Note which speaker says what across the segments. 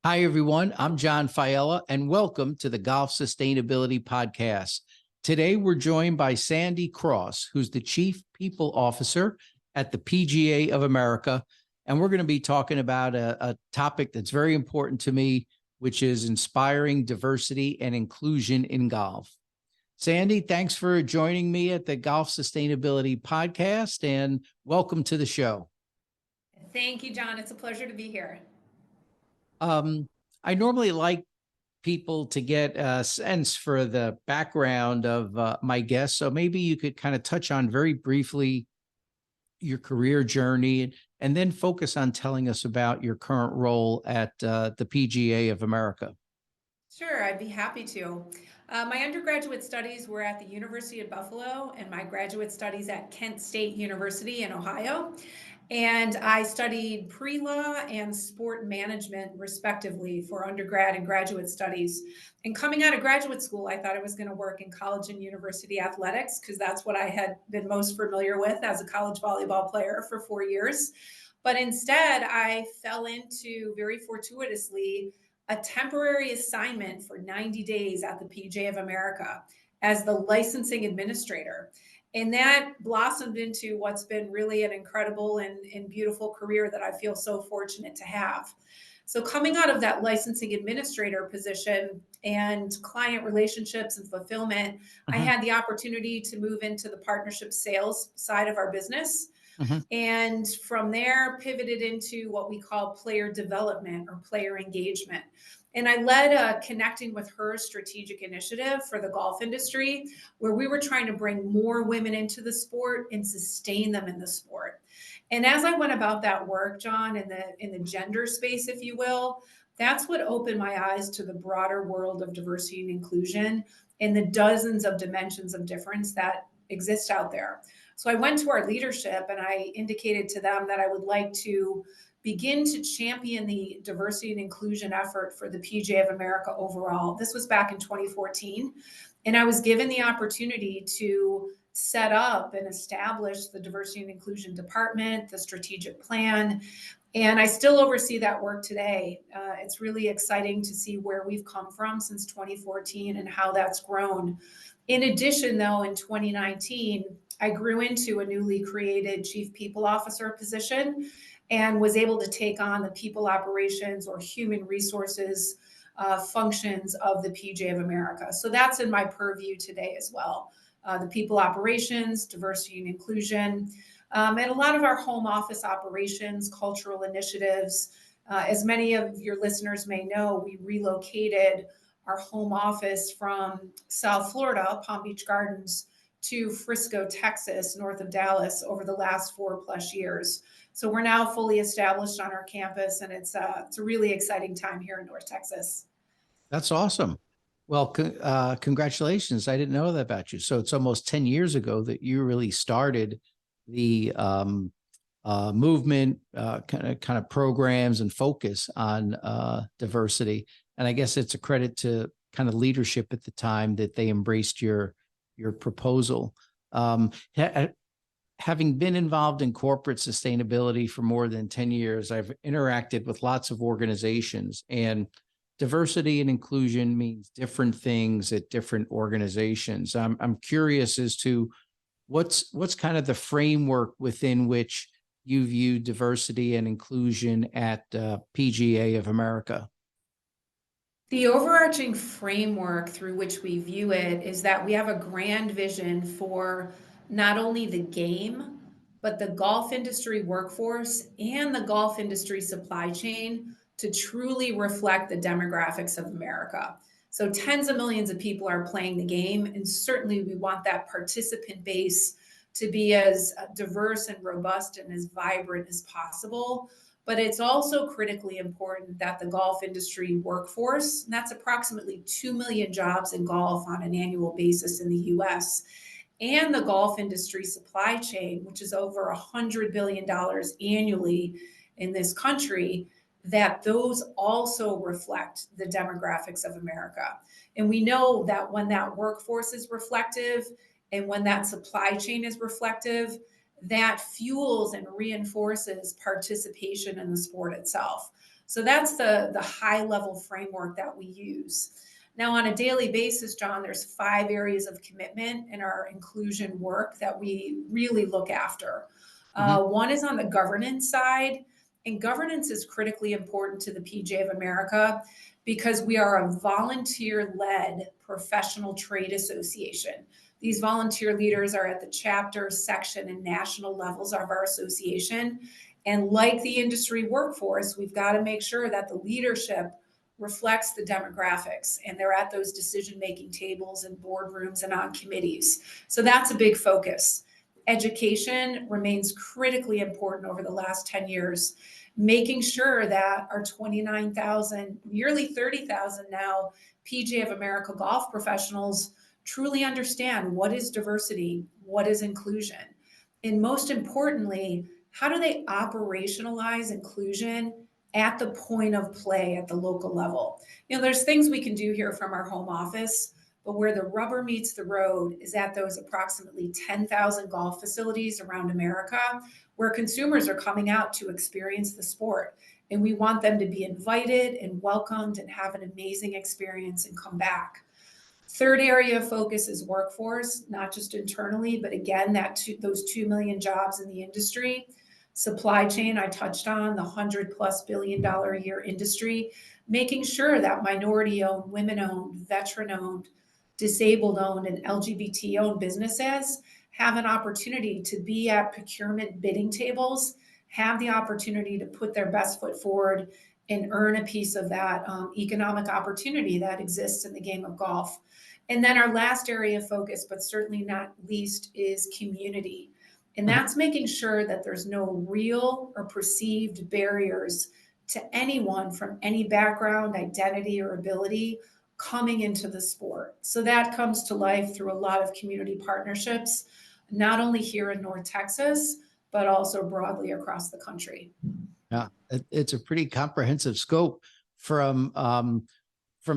Speaker 1: Hi, everyone. I'm John Failla, and welcome to the Golf Sustainability Podcast. Today, we're joined by Sandy Cross, who's the Chief People Officer at the PGA of America. And we're going to be talking about a topic that's very important to me, which is inspiring diversity and inclusion in golf. Sandy, thanks for joining me at the Golf Sustainability Podcast, and welcome to the show.
Speaker 2: Thank you, John. It's a pleasure to be here.
Speaker 1: I normally like people to get a sense for the background of my guests. So maybe you could kind of touch on very briefly your career journey and then focus on telling us about your current role at the PGA of America.
Speaker 2: Sure, I'd be happy to. My undergraduate studies were at the University of Buffalo and my graduate studies at Kent State University in Ohio. And I studied pre-law and sport management, respectively, for undergrad and graduate studies. And coming out of graduate school, I thought I was going to work in college and university athletics because that's what I had been most familiar with as a college volleyball player for 4 years. But instead, I fell into, very fortuitously, a temporary assignment for 90 days at the PGA of America as the licensing administrator. And that blossomed into what's been really an incredible and beautiful career that I feel so fortunate to have. So, coming out of that licensing administrator position and client relationships and fulfillment, I had the opportunity to move into the partnership sales side of our business. And from there, pivoted into what we call player development or player engagement. And I led a Connecting with Her strategic initiative for the golf industry, where we were trying to bring more women into the sport and sustain them in the sport. And as I went about that work, John, in the gender space, if you will, that's what opened my eyes to the broader world of diversity and inclusion and the dozens of dimensions of difference that exist out there. So I went to our leadership and I indicated to them that I would like to begin to champion the diversity and inclusion effort for the PGA of America overall. This was back in 2014. And I was given the opportunity to set up and establish the diversity and inclusion department, the strategic plan. And I still oversee that work today. It's really exciting to see where we've come from since 2014 and how that's grown. In addition, though, in 2019, I grew into a newly created Chief People Officer position and was able to take on the people operations or human resources functions of the PGA of America. So that's in my purview today as well. The people operations, diversity and inclusion, and a lot of our home office operations, cultural initiatives. As many of your listeners may know, we relocated our home office from South Florida, Palm Beach Gardens, to Frisco, Texas, north of Dallas, over the last 4+ years. So we're now fully established on our campus, and it's a really exciting time here in North Texas.
Speaker 1: That's awesome. Well, congratulations. I didn't know that about you. So it's almost 10 years ago that you really started the movement, kind of programs and focus on diversity. And I guess it's a credit to kind of leadership at the time that they embraced your proposal. Having been involved in corporate sustainability for more than 10 years, I've interacted with lots of organizations, and diversity and inclusion means different things at different organizations. I'm curious as to what's kind of the framework within which you view diversity and inclusion at PGA of America.
Speaker 2: The overarching framework through which we view it is that we have a grand vision for not only the game, but the golf industry workforce and the golf industry supply chain to truly reflect the demographics of America. So tens of millions of people are playing the game, and certainly we want that participant base to be as diverse and robust and as vibrant as possible. But it's also critically important that the golf industry workforce, and that's approximately 2 million jobs in golf on an annual basis in the US, and the golf industry supply chain, which is over $100 billion annually in this country, that those also reflect the demographics of America. And we know that when that workforce is reflective and when that supply chain is reflective, that fuels and reinforces participation in the sport itself. So that's the high level framework that we use. Now, on a daily basis, John, there's 5 areas of commitment in our inclusion work that we really look after.
Speaker 1: Mhm.
Speaker 2: One is on the governance side, and governance is critically important to the PGA of America because we are a volunteer-led professional trade association. These volunteer leaders are at the chapter, section, and national levels of our association. And like the industry workforce, we've got to make sure that the leadership reflects the demographics and they're at those decision-making tables and boardrooms and on committees. So that's a big focus. Education remains critically important over the last 10 years, making sure that our 29,000, nearly 30,000 now, PGA of America golf professionals truly understand what is diversity, what is inclusion, and most importantly, how do they operationalize inclusion at the point of play at the local level? You know, there's things we can do here from our home office, but where the rubber meets the road is at those approximately 10,000 golf facilities around America where consumers are coming out to experience the sport. And we want them to be invited and welcomed and have an amazing experience and come back. Third area of focus is workforce, not just internally, but again, those 2 million jobs in the industry. Supply chain, I touched on the $100+ billion a year industry, making sure that minority owned, women owned, veteran owned, disabled owned, and LGBT owned businesses have an opportunity to be at procurement bidding tables, have the opportunity to put their best foot forward and earn a piece of that economic opportunity that exists in the game of golf. And then our last area of focus, but certainly not least, is community. And
Speaker 1: Mhm.
Speaker 2: that's making sure that there's no real or perceived barriers to anyone from any background, identity, or ability coming into the sport. So that comes to life through a lot of community partnerships, not only here in North Texas, but also broadly across the country.
Speaker 1: Yeah, it's a pretty comprehensive scope from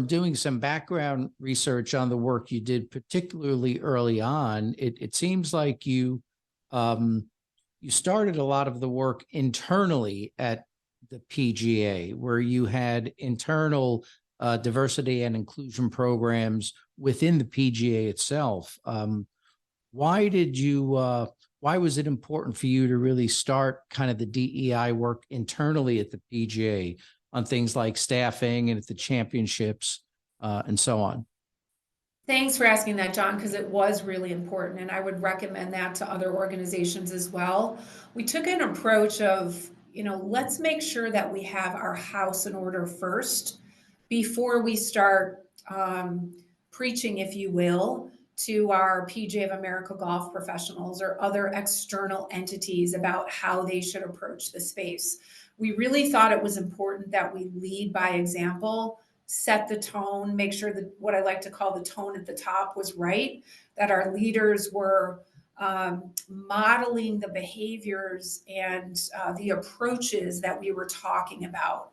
Speaker 1: doing some background research on the work you did, particularly early on. It seems like you started a lot of the work internally at the PGA, where you had internal diversity and inclusion programs within the PGA itself. Why did you? Why was it important for you to really start kind of the DEI work internally at the PGA on things like staffing and at the championships and so on?
Speaker 2: Thanks for asking that, John, because it was really important, and I would recommend that to other organizations as well. We took an approach of, let's make sure that we have our house in order first before we start preaching, if you will, to our PGA of America golf professionals or other external entities about how they should approach the space. We really thought it was important that we lead by example, set the tone, make sure that what I like to call the tone at the top was right, that our leaders were modeling the behaviors and the approaches that we were talking about.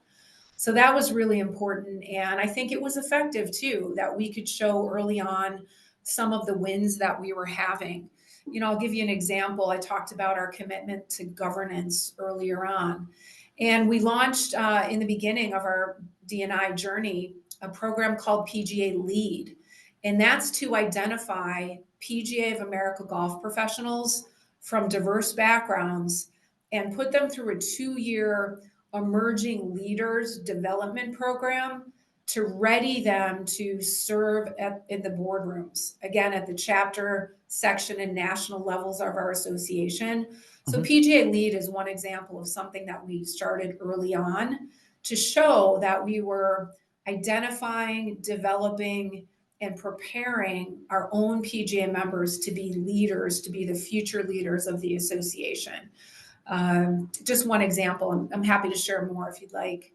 Speaker 2: So that was really important. And I think it was effective too, that we could show early on some of the wins that we were having. I'll give you an example. I talked about our commitment to governance earlier on. And we launched in the beginning of our D&I journey a program called PGA Lead. And that's to identify PGA of America golf professionals from diverse backgrounds and put them through a 2-year emerging leaders development program to ready them to serve in the boardrooms, again, at the chapter, section, and national levels of our association. So
Speaker 1: Mhm.
Speaker 2: PGA Lead is one example of something that we started early on to show that we were identifying, developing, and preparing our own PGA members to be leaders, to be the future leaders of the association. Just one example. I'm happy to share more if you'd like.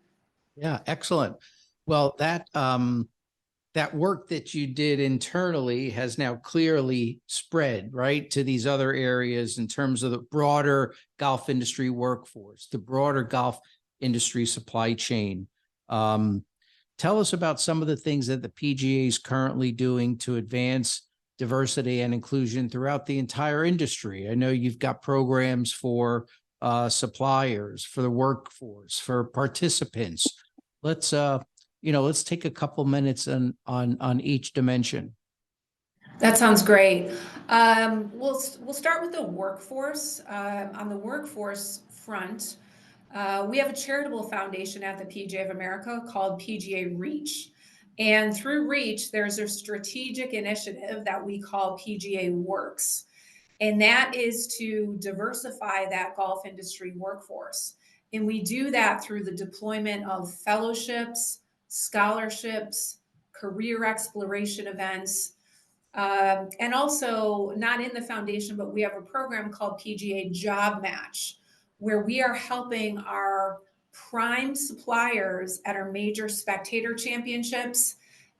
Speaker 1: Yeah, excellent. Well, that work that you did internally has now clearly spread, right, to these other areas in terms of the broader golf industry workforce, the broader golf industry supply chain. Tell us about some of the things that the PGA is currently doing to advance diversity and inclusion throughout the entire industry. I know you've got programs for suppliers, for the workforce, for participants. Let's let's take a couple minutes on each dimension.
Speaker 2: That sounds great. We'll start with the workforce. On the workforce front, we have a charitable foundation at the PGA of America called PGA Reach. And through Reach, there's a strategic initiative that we call PGA Works. And that is to diversify that golf industry workforce. And we do that through the deployment of fellowships, scholarships, career exploration events, and also not in the foundation, but we have a program called PGA Job Match, where we are helping our prime suppliers at our major spectator championships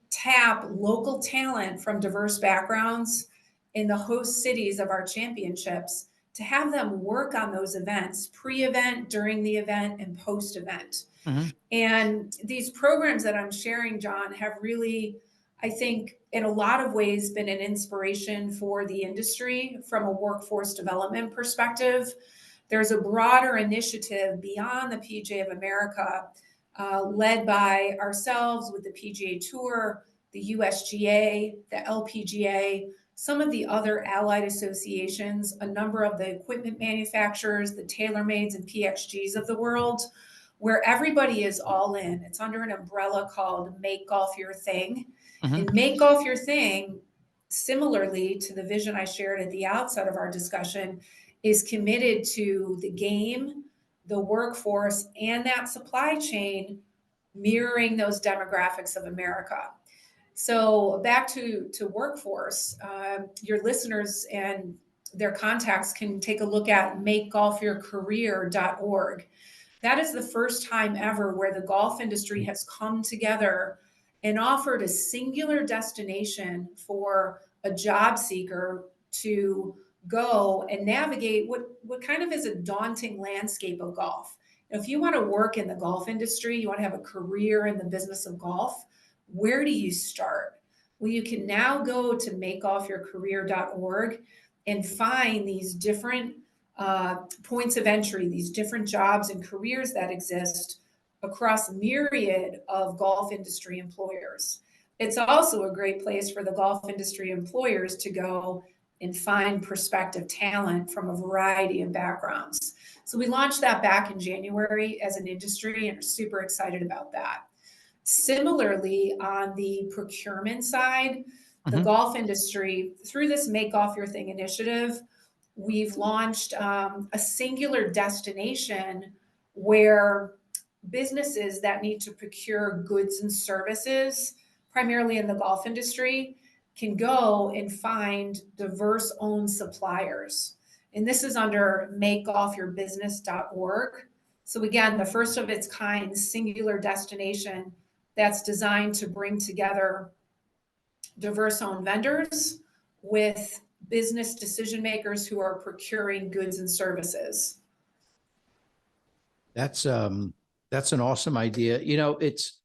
Speaker 2: tap local talent from diverse backgrounds in the host cities of our championships to have them work on those events, pre-event, during the event, and post-event.
Speaker 1: Mhm.
Speaker 2: And these programs that I'm sharing, John, have really, I think, in a lot of ways been an inspiration for the industry from a workforce development perspective. There's a broader initiative beyond the PGA of America, led by ourselves with the PGA Tour, the USGA, the LPGA, some of the other allied associations, a number of the equipment manufacturers, the TaylorMades and PXGs of the world, where everybody is all in. It's under an umbrella called Make Golf Your Thing.
Speaker 1: Mhm.
Speaker 2: And Make Golf Your Thing, similarly to the vision I shared at the outset of our discussion, is committed to the game, the workforce, and that supply chain mirroring those demographics of America. So back to workforce, your listeners and their contacts can take a look at makegolfyourcareer.org. That is the first time ever where the golf industry has come together and offered a singular destination for a job seeker to go and navigate what kind of is a daunting landscape of golf. If you want to work in the golf industry, you want to have a career in the business of golf, where do you start? Well, you can now go to makegolfyourcareer.org and find these different points of entry, these different jobs and careers that exist across a myriad of golf industry employers. It's also a great place for the golf industry employers to go and find prospective talent from a variety of backgrounds. So we launched that back in January as an industry and are super excited about that. Similarly, on the procurement side, the
Speaker 1: Mhm.
Speaker 2: golf industry, through this Make Golf Your Thing initiative, we've launched a singular destination where businesses that need to procure goods and services, primarily in the golf industry, can go and find diverse owned suppliers. And this is under makegolfyourbusiness.org. So again, the first of its kind singular destination that's designed to bring together diverse owned vendors with business decision makers who are procuring goods and services.
Speaker 1: That's an awesome idea. It's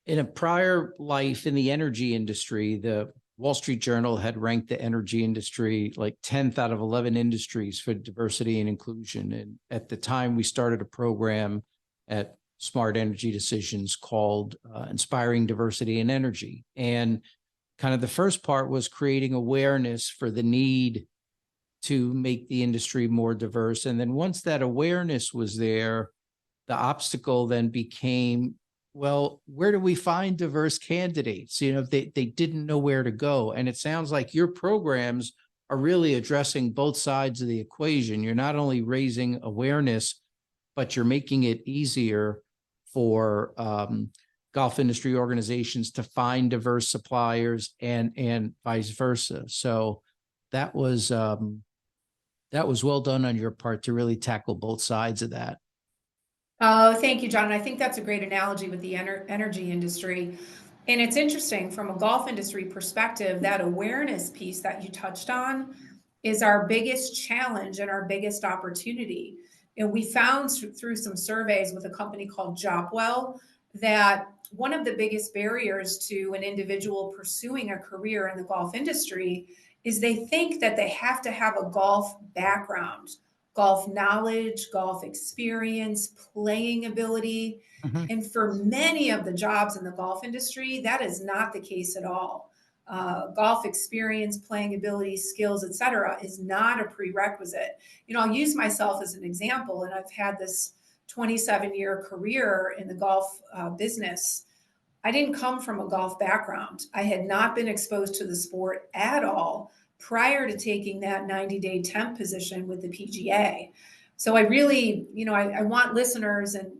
Speaker 1: in a prior life in the energy industry, the Wall Street Journal had ranked the energy industry like 10th out of 11 industries for diversity and inclusion. And at the time, we started a program at Smart Energy Decisions called Inspiring Diversity in Energy. And kind of the first part was creating awareness for the need to make the industry more diverse. And then once that awareness was there, the obstacle then became, well, where do we find diverse candidates? They didn't know where to go. And it sounds like your programs are really addressing both sides of the equation. You're not only raising awareness, but you're making it easier for golf industry organizations to find diverse suppliers and vice versa. So that was well done on your part to really tackle both sides of that.
Speaker 2: Oh, thank you, John. I think that's a great analogy with the energy industry. And it's interesting from a golf industry perspective, that awareness piece that you touched on is our biggest challenge and our biggest opportunity. And we found through some surveys with a company called Jopwell that one of the biggest barriers to an individual pursuing a career in the golf industry is they think that they have to have a golf background golf knowledge, golf experience, playing ability.
Speaker 1: Mhm.
Speaker 2: And for many of the jobs in the golf industry, that is not the case at all. Golf experience, playing ability, skills, etc., is not a prerequisite. I'll use myself as an example, and I've had this 27-year career in the golf business. I didn't come from a golf background. I had not been exposed to the sport at all prior to taking that 90-day temp position with the PGA. So I really, I want listeners and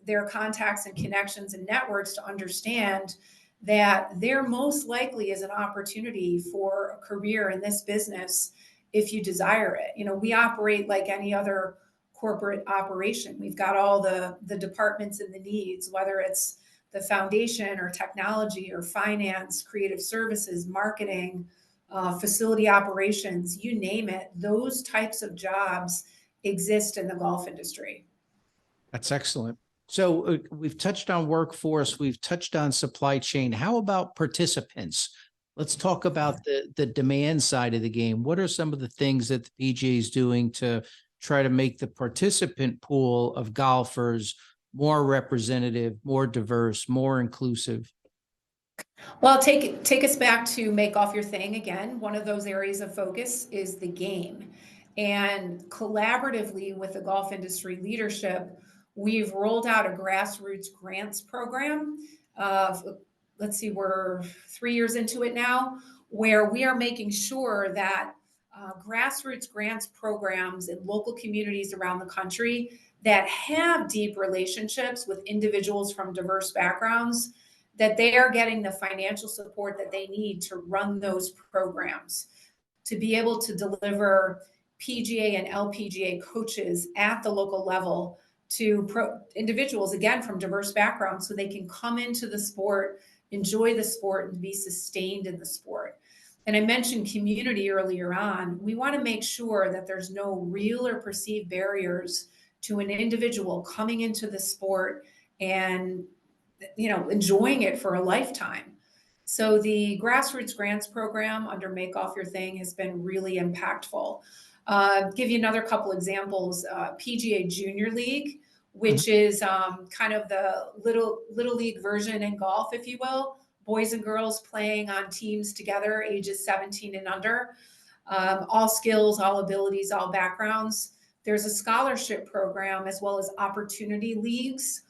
Speaker 2: their contacts and connections and networks to understand that there most likely is an opportunity for a career in this business if you desire it. We operate like any other corporate operation. We've got all the departments and the needs, whether it's the foundation or technology or finance, creative services, marketing, facility operations, you name it. Those types of jobs exist in the golf industry.
Speaker 1: That's excellent. So we've touched on workforce, we've touched on supply chain. How about participants? Let's talk about the demand side of the game. What are some of the things that the PGA is doing to try to make the participant pool of golfers more representative, more diverse, more inclusive?
Speaker 2: Well, take us back to Make Golf Your Thing again. One of those areas of focus is the game. And collaboratively with the golf industry leadership, we've rolled out a grassroots grants program. Let's see, we're 3 years into it now, where we are making sure that grassroots grants programs in local communities around the country that have deep relationships with individuals from diverse backgrounds, that they are getting the financial support that they need to run those programs, to be able to deliver PGA and LPGA coaches at the local level to individuals, again, from diverse backgrounds, so they can come into the sport, enjoy the sport, and be sustained in the sport. And I mentioned community earlier on. We want to make sure that there's no real or perceived barriers to an individual coming into the sport and enjoying it for a lifetime. So the grassroots grants program under Make Golf Your Thing has been really impactful. Give you another couple examples. PGA Junior League, which is kind of the little league version in golf, if you will. Boys and girls playing on teams together, ages 17 and under. All skills, all abilities, all backgrounds. There's a scholarship program as well as opportunity leagues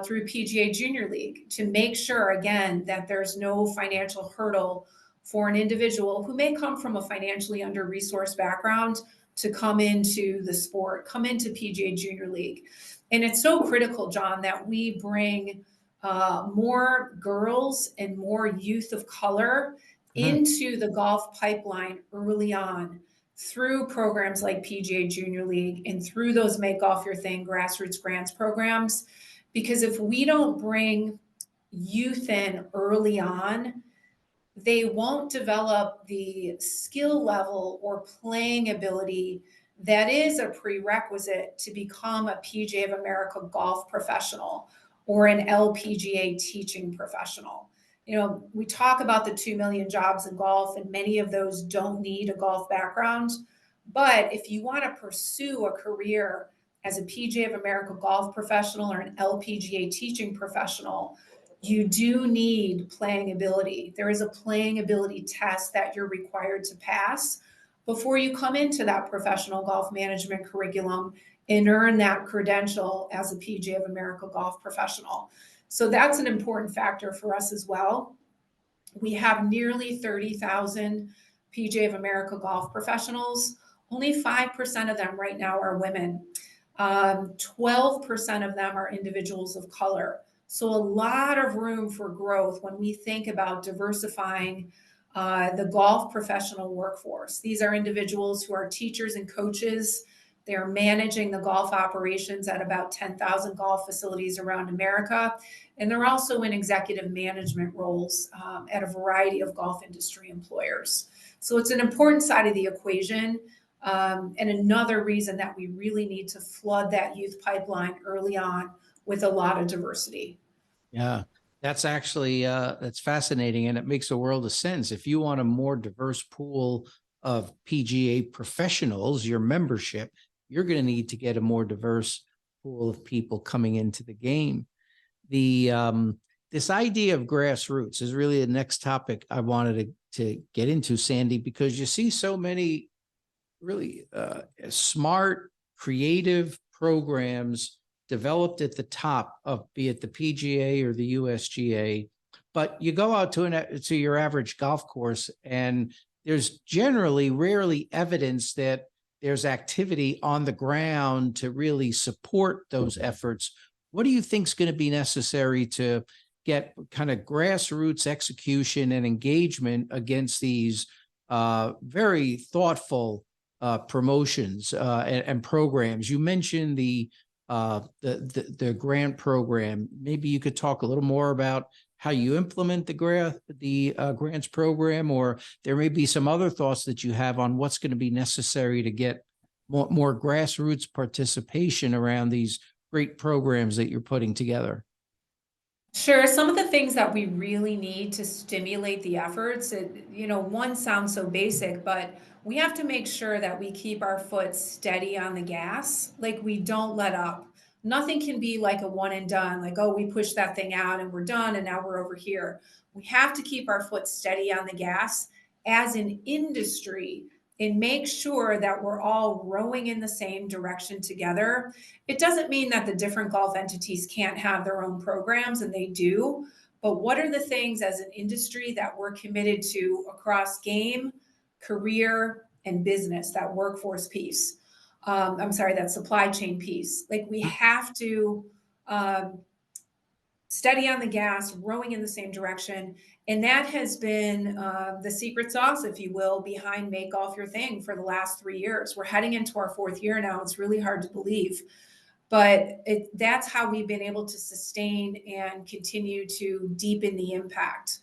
Speaker 2: through PGA Junior League to make sure, again, that there's no financial hurdle for an individual who may come from a financially under-resourced background to come into the sport, come into PGA Junior League. And it's so critical, John, that we bring more girls and more youth of color into the golf pipeline early on through programs like PGA Junior League and through those Make Golf Your Thing grassroots grants programs. Because if we don't bring youth in early on, they won't develop the skill level or playing ability that is a prerequisite to become a PGA of America golf professional or an LPGA teaching professional. We talk about the 2 million jobs in golf, and many of those don't need a golf background. But if you want to pursue a career as a PGA of America golf professional or an LPGA teaching professional, you do need playing ability. There is a playing ability test that you're required to pass before you come into that professional golf management curriculum and earn that credential as a PGA of America golf professional. So that's an important factor for us as well. We have nearly 30,000 PGA of America golf professionals. Only 5% of them right now are women. 12% of them are individuals of color. So a lot of room for growth when we think about diversifying the golf professional workforce. These are individuals who are teachers and coaches. They're managing the golf operations at about 10,000 golf facilities around America. And they're also in executive management roles at a variety of golf industry employers. So it's an important side of the equation. And another reason that we really need to flood that youth pipeline early on with a lot of diversity.
Speaker 1: Yeah, that's actually that's fascinating, and it makes a world of sense. If you want a more diverse pool of PGA professionals, your membership, you're going to need to get a more diverse pool of people coming into the game. This idea of grassroots is really the next topic I wanted to get into, Sandy, because you see so many really smart, creative programs developed at the top of, be it the PGA or the USGA, but you go out to your average golf course, and there's generally rarely evidence that there's activity on the ground to really support those efforts. What do you think is going to be necessary to get kind of grassroots execution and engagement against these very thoughtful promotions and programs? You mentioned the grant program. Maybe you could talk a little more about how you implement the grants program, or there may be some other thoughts that you have on what's going to be necessary to get more grassroots participation around these great programs that you're putting together.
Speaker 2: Sure. Some of the things that we really need to stimulate the efforts, one sounds so basic, but we have to make sure that we keep our foot steady on the gas, like we don't let up. Nothing can be like a one and done, like, oh, we pushed that thing out and we're done and now we're over here. We have to keep our foot steady on the gas as an industry and make sure that we're all rowing in the same direction together. It doesn't mean that the different golf entities can't have their own programs, and they do. But what are the things as an industry that we're committed to across game, career, and business, that workforce piece? That supply chain piece. Like, we have to steady on the gas, rowing in the same direction. And that has been the secret sauce, if you will, behind Make Golf Your Thing for the last 3 years. We're heading into our 4th year now. It's really hard to believe. But that's how we've been able to sustain and continue to deepen the impact.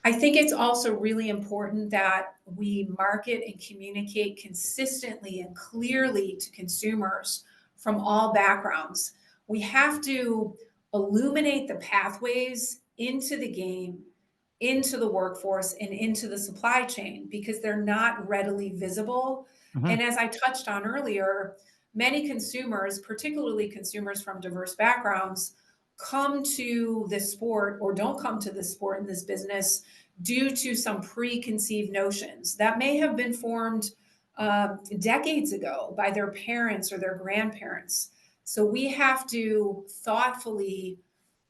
Speaker 2: I think it's also really important that we market and communicate consistently and clearly to consumers from all backgrounds. We have to illuminate the pathways into the game, into the workforce, and into the supply chain, because they're not readily visible.
Speaker 1: Mhm.
Speaker 2: And as I touched on earlier, many consumers, particularly consumers from diverse backgrounds, come to this sport or don't come to this sport and this business due to some preconceived notions that may have been formed decades ago by their parents or their grandparents. So we have to thoughtfully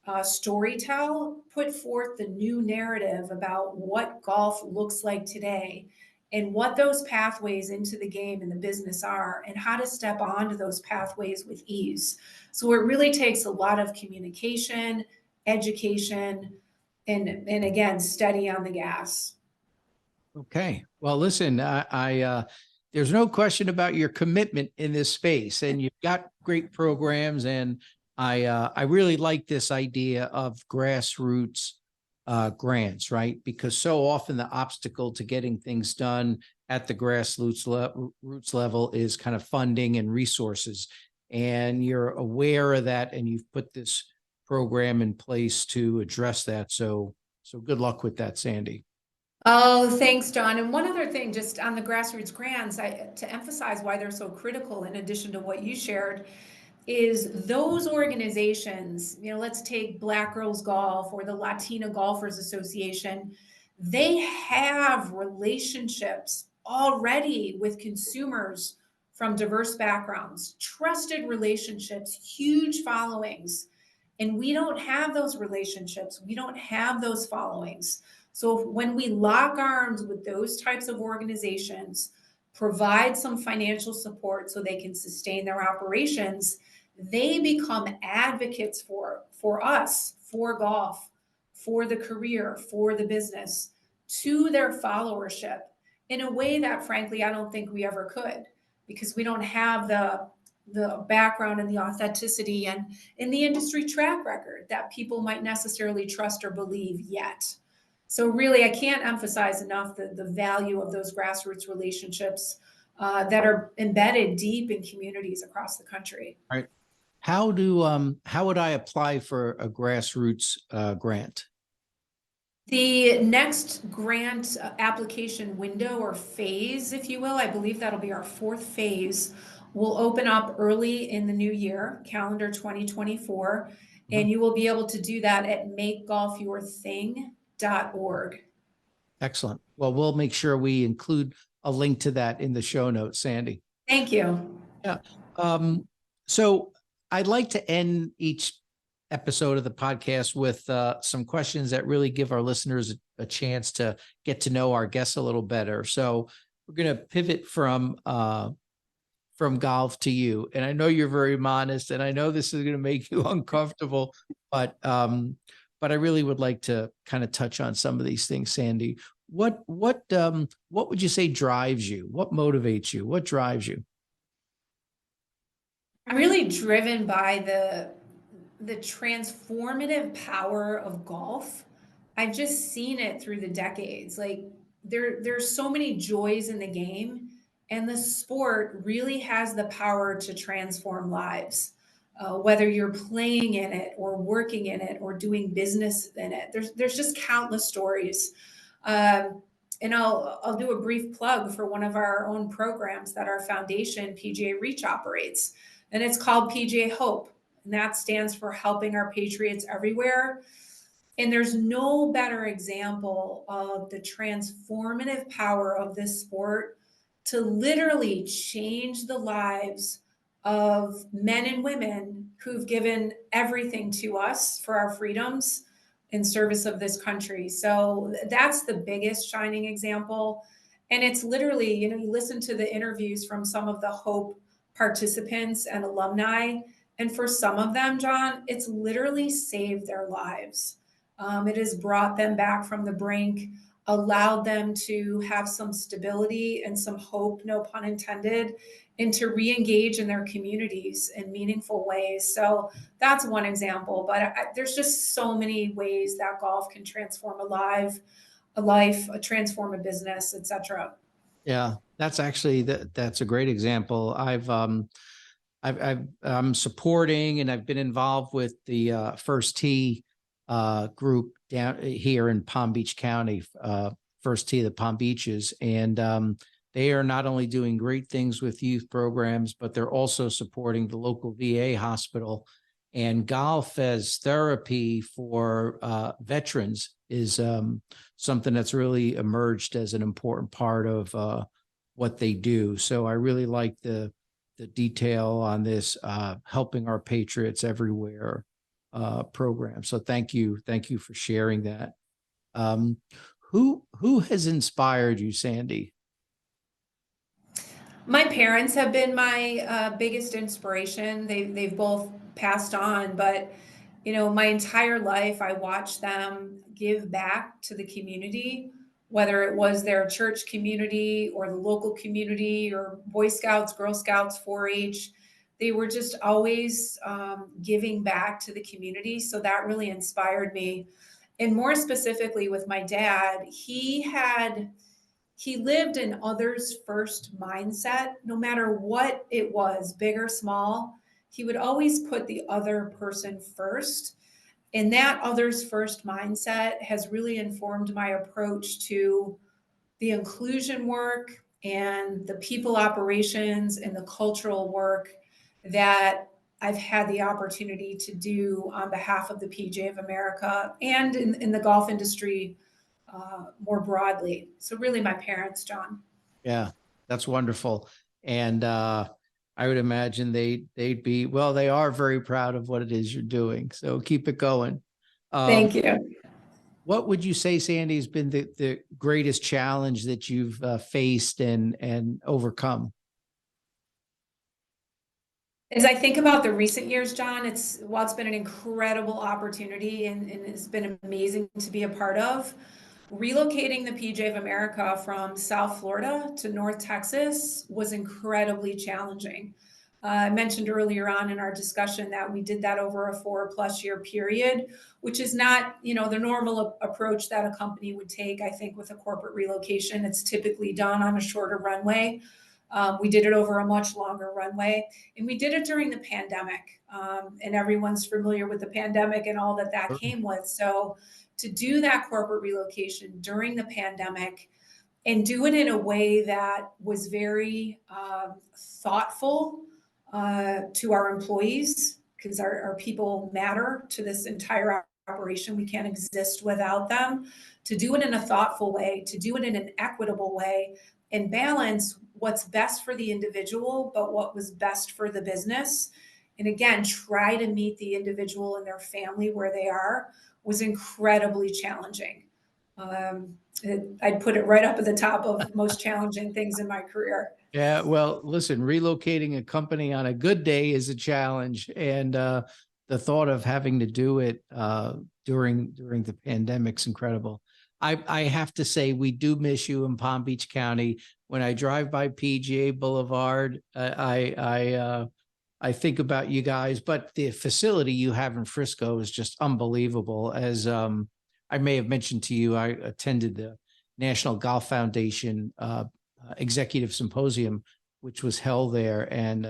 Speaker 2: storytell, put forth the new narrative about what golf looks like today and what those pathways into the game and the business are, and how to step onto those pathways with ease. So it really takes a lot of communication, education, and again, steady on the gas.
Speaker 1: Okay. Well, listen, there's no question about your commitment in this space, and you've got great programs. And I really like this idea of grassroots grants, right? Because so often the obstacle to getting things done at the roots level is kind of funding and resources. And you're aware of that, and you've put this program in place to address that. So good luck with that, Sandy.
Speaker 2: Oh, thanks, John. And one other thing, just on the grassroots grants, to emphasize why they're so critical, in addition to what you shared, is those organizations, let's take Black Girls Golf or the Latina Golfers Association. They have relationships already with consumers from diverse backgrounds, trusted relationships, huge followings. And we don't have those relationships. We don't have those followings. So when we lock arms with those types of organizations, provide some financial support so they can sustain their operations, they become advocates for us, for golf, for the career, for the business, to their followership in a way that, frankly, I don't think we ever could, because we don't have the background and the authenticity and in the industry track record that people might necessarily trust or believe yet. So really, I can't emphasize enough the value of those grassroots relationships that are embedded deep in communities across the country.
Speaker 1: All right. How would I apply for a grassroots grant?
Speaker 2: The next grant application window or phase, if you will, I believe that'll be our 4th phase, will open up early in the new year, calendar 2024,
Speaker 1: Mhm.
Speaker 2: and you will be able to do that at makegolfyourthing.org.
Speaker 1: Excellent. Well, we'll make sure we include a link to that in the show notes, Sandy.
Speaker 2: Thank you.
Speaker 1: Yeah. So I'd like to end each episode of the podcast with some questions that really give our listeners a chance to get to know our guests a little better. So we're going to pivot from golf to you, and I know you're very modest, and I know this is going to make you uncomfortable, but I really would like to kind of touch on some of these things, Sandy. What would you say drives you? What motivates you? What drives you?
Speaker 2: I'm really driven by the transformative power of golf. I've just seen it through the decades. Like there's so many joys in the game, and the sport really has the power to transform lives. Whether you're playing in it or working in it or doing business in it, there's just countless stories. And I'll do a brief plug for one of our own programs that our foundation, PGA Reach, operates, and it's called PGA Hope, and that stands for Helping Our Patriots Everywhere. And there's no better example of the transformative power of this sport to literally change the lives of men and women who've given everything to us for our freedoms in service of this country. So that's the biggest shining example. And it's literally, you listen to the interviews from some of the Hope participants and alumni, and for some of them, John, it's literally saved their lives. It has brought them back from the brink, allowed them to have some stability and some hope, no pun intended, and to re-engage in their communities in meaningful ways. So that's one example, but there's just so many ways that golf can transform a life, transform a business, etc.
Speaker 1: Yeah, that's actually that's a great example. I'm supporting and I've been involved with the First Tee group down here in Palm Beach County, First Tee of the Palm Beaches, and they are not only doing great things with youth programs, but they're also supporting the local VA hospital. And golf as therapy for veterans is something that's really emerged as an important part of what they do. So I really like the detail on this Helping Our Patriots Everywhere program. So thank you for sharing that. Who has inspired you, Sandy?
Speaker 2: My parents have been my biggest inspiration. They've both passed on, but my entire life I watched them give back to the community, whether it was their church community or the local community or Boy Scouts, Girl Scouts, 4-H. They were just always giving back to the community. So that really inspired me. And more specifically with my dad, he lived an others first mindset, no matter what it was, big or small. He would always put the other person first. And that others first mindset has really informed my approach to the inclusion work and the people operations and the cultural work that I've had the opportunity to do on behalf of the PGA of America and in the golf industry more broadly. So really my parents, John.
Speaker 1: Yeah, that's wonderful. And I would imagine they'd be, well, they are very proud of what it is you're doing. So keep it going.
Speaker 2: Thank you.
Speaker 1: What would you say, Sandy, has been the greatest challenge that you've faced and overcome?
Speaker 2: As I think about the recent years, John, it's been an incredible opportunity and it's been amazing to be a part of. Relocating the PGA of America from South Florida to North Texas was incredibly challenging. I mentioned earlier on in our discussion that we did that over a 4+ year period, which is not, the normal approach that a company would take. I think with a corporate relocation, it's typically done on a shorter runway. We did it over a much longer runway, and we did it during the pandemic. And everyone's familiar with the pandemic and all that came with. So to do that corporate relocation during the pandemic and do it in a way that was very thoughtful to our employees, because our people matter to this entire operation. We can't exist without them. To do it in a thoughtful way, to do it in an equitable way, and balance what's best for the individual, but what was best for the business. And again, try to meet the individual and their family where they are, was incredibly challenging. I'd put it right up at the top of most challenging things in my career.
Speaker 1: Yeah, well, listen, relocating a company on a good day is a challenge, and the thought of having to do it during the pandemic's incredible. I have to say, we do miss you in Palm Beach County. When I drive by PGA Boulevard, I think about you guys, but the facility you have in Frisco is just unbelievable. As I may have mentioned to you, I attended the National Golf Foundation Executive Symposium, which was held there, and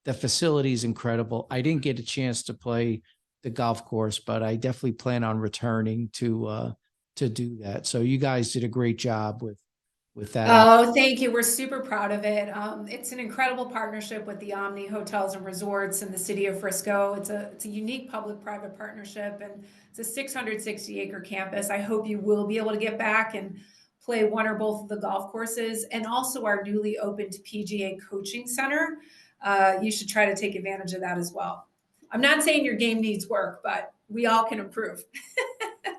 Speaker 1: the facility is incredible. I didn't get a chance to play the golf course, but I definitely plan on returning to do that. So you guys did a great job with that.
Speaker 2: Oh, thank you. We're super proud of it. It's an incredible partnership with the Omni Hotels and Resorts and the city of Frisco. It's a unique public-private partnership, and it's a 660-acre campus. I hope you will be able to get back and play one or both of the golf courses, and also our newly opened PGA Coaching Center. You should try to take advantage of that as well. I'm not saying your game needs work, but we all can improve.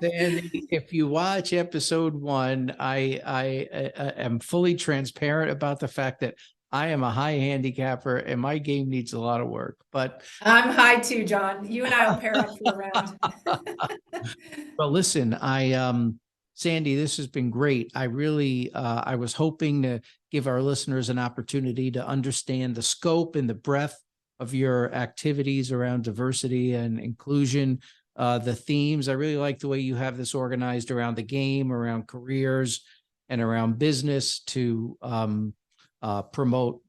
Speaker 1: And if you watch episode 1, I am fully transparent about the fact that I am a high handicapper and my game needs a lot of work. But
Speaker 2: I'm high too, John. You and I will pair up for the round.
Speaker 1: well, listen, Sandy, this has been great. I really, I was hoping to give our listeners an opportunity to understand the scope and the breadth of your activities around diversity and inclusion, the themes. I really like the way you have this organized around the game, around careers, and around business to promote,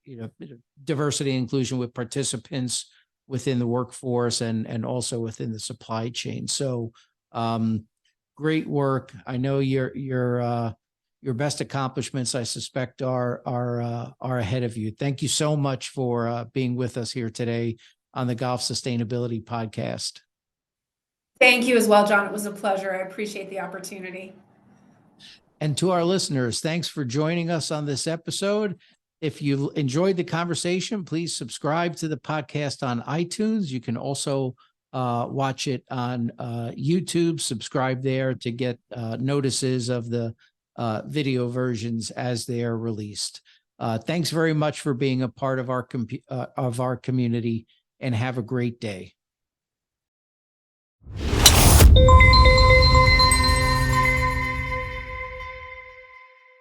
Speaker 1: diversity and inclusion with participants within the workforce and also within the supply chain. So, great work. I know your best accomplishments, I suspect, are ahead of you. Thank you so much for being with us here today on the Golf Sustainability Podcast.
Speaker 2: Thank you as well, John. It was a pleasure. I appreciate the opportunity.
Speaker 1: And to our listeners, thanks for joining us on this episode. If you enjoyed the conversation, please subscribe to the podcast on iTunes. You can also watch it on YouTube. Subscribe there to get notices of the video versions as they are released. Thanks very much for being a part of our community, and have a great day.